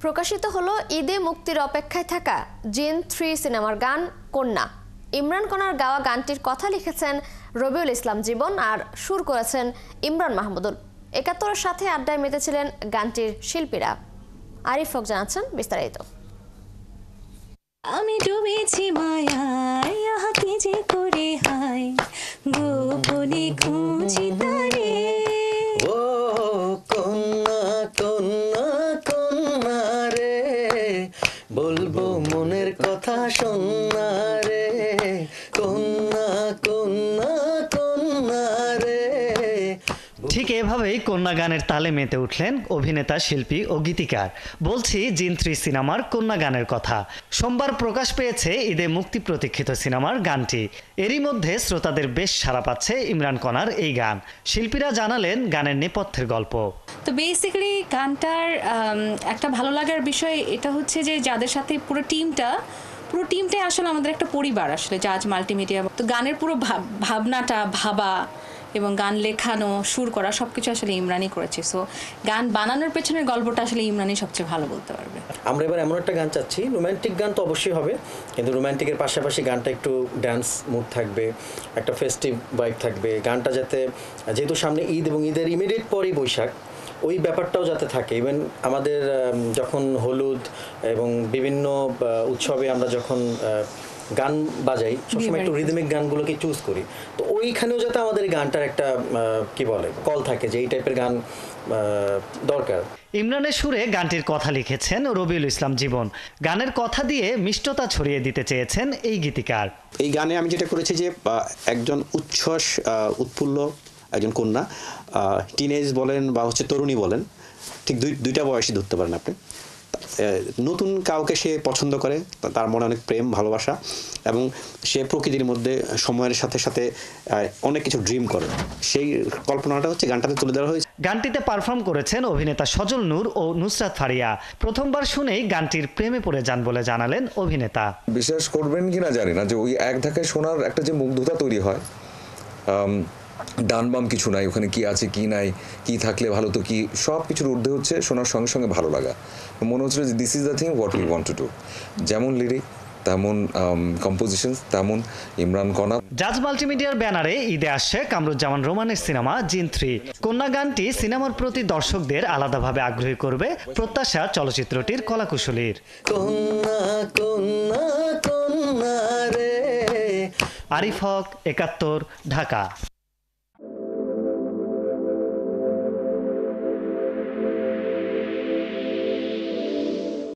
প্রকাশিত হলো ঈদে মুক্তির অপেক্ষায় থাকা জিন 3 সিনেমার গান কন্যা। ইমরান কণার গাওয়া গানটির কথা লিখেছেন রবিউল ইসলাম জীবন আর সুর করেছেন ইমরান মাহমুদুল। ৭১-এর সাথে আড্ডায় মেতেছিলেন গানটির শিল্পীরা। আরিফ হক জানাচ্ছেন বিস্তারিত। আমি ডুবেছি মায়ায় হাতে যে করে হায় গোপনে খুঁজি তারে। ও কন্যা কন্যা কন্যা রে, বলবো মনের কথা শোনা রে, কন্যা কন্যা কন্যা রে। ঠিক এভাবেই কন্যা গানের তালে মেতে উঠলেন অভিনেতা, শিল্পী ও গীতিকার। বলছি জিন 3 সিনেমার কন্যা গানের কথা। সোমবার প্রকাশ পেয়েছে ঈদে মুক্তি প্রতীক্ষিত সিনেমার গানটি। এরই মধ্যে শ্রোতাদের বেশ সাড়া পাচ্ছে ইমরান কণার এই গান। শিল্পীরা জানালেন গানের নেপথ্যের গল্প। তো বেসিক্যালি গানটার একটা ভালো লাগার বিষয় এটা হচ্ছে যে যাদের সাথে পুরো টিমটাই আসলে আমাদের একটা পরিবার, আসলে জাজ মাল্টিমিডিয়া। তো গানের পুরো ভাবনাটা ভাবা এবং গান লেখানো, সুর করা সবকিছু আসলে ইমরানই করেছে। সো গান বানানোর পেছনের গল্পটা আসলে ইমরানই সবচেয়ে ভালো বলতে পারবে। আমরা এবার এমন একটা গান চাচ্ছি, রোমান্টিক গান তো অবশ্যই হবে, কিন্তু রোমান্টিকের পাশাপাশি গানটা একটু ড্যান্স মুড থাকবে, একটা ফেস্টিভ ভাইব থাকবে। গানটা যাতে, যেহেতু সামনে ঈদ এবং ঈদের ইমিডিয়েট পরই বৈশাখ, ওই ব্যাপারটাও যাতে থাকে। ইভেন আমাদের যখন হলুদ এবং বিভিন্ন উৎসবে আমরা যখন গান বাজাই, সবসময় একটু রিদমিক গানগুলোকে চুজ করি। তো ওইখানেও যাতে আমাদের গানটার একটা কি বলে কল থাকে যে এই টাইপের গান দরকার। ইমরানের সুরে গানটির কথা লিখেছেন রবিউল ইসলাম জীবন। গানের কথা দিয়ে মিষ্টতা ছড়িয়ে দিতে চেয়েছেন এই গীতিকার। এই গানে আমি যেটা করেছি যে একজন উচ্ছ্বাস উৎফুল্ল একজন কন্যা, টিনেজ বলেন বা তরুণী বলেন, ঠিক দুইটা বয়সই ধরতে পারেন আপনি। নতুন কাউকে সে পছন্দ করে, তার মনে অনেক প্রেম ভালোবাসা, এবং সে প্রকৃতির মধ্যে সময়ের সাথে সাথে অনেক কিছু ড্রিম করে। সেই কল্পনাটা হচ্ছে গানটাতে তুলে দেওয়া হয়েছে। গানটিতে পারফর্ম করেছেন অভিনেতা সজল নূর ও নুসরাত ফারিয়া। প্রথমবার শুনেই গানটির প্রেমে পড়ে যান বলে জানালেন অভিনেতা। বিশ্বাস করবেন কিনা জানি না যে ওই এক ধাক্কায় শোনার একটা যে মুগ্ধতা তৈরি হয়, ডান বাম কিছু নাই, ওখানে কি আছে কি নাই, কি থাকলে ভালো তো কি, সব কিছুর ঊর্ধ্বে হচ্ছে শোনার সঙ্গে সঙ্গে ভালো লাগা। মনে হচ্ছিল যে this is the thing what we want to do. যেমন লিরিক, তেমন কম্পোজিশন, তেমন ইমরান কণা। জাজ মাল্টিমিডিয়ার ব্যানারে ঈদে আসছে কামরুজ্জামান রোমানের সিনেমা জিন 3। কন্যা গানটি সিনেমার প্রতি দর্শকদের আলাদাভাবে আগ্রহী করবে প্রত্যাশা চলচ্চিত্রটির কলাকুশলীর। কন্যা কন্যা কন্যা রে। আরিফ হক, ৭১, ঢাকা।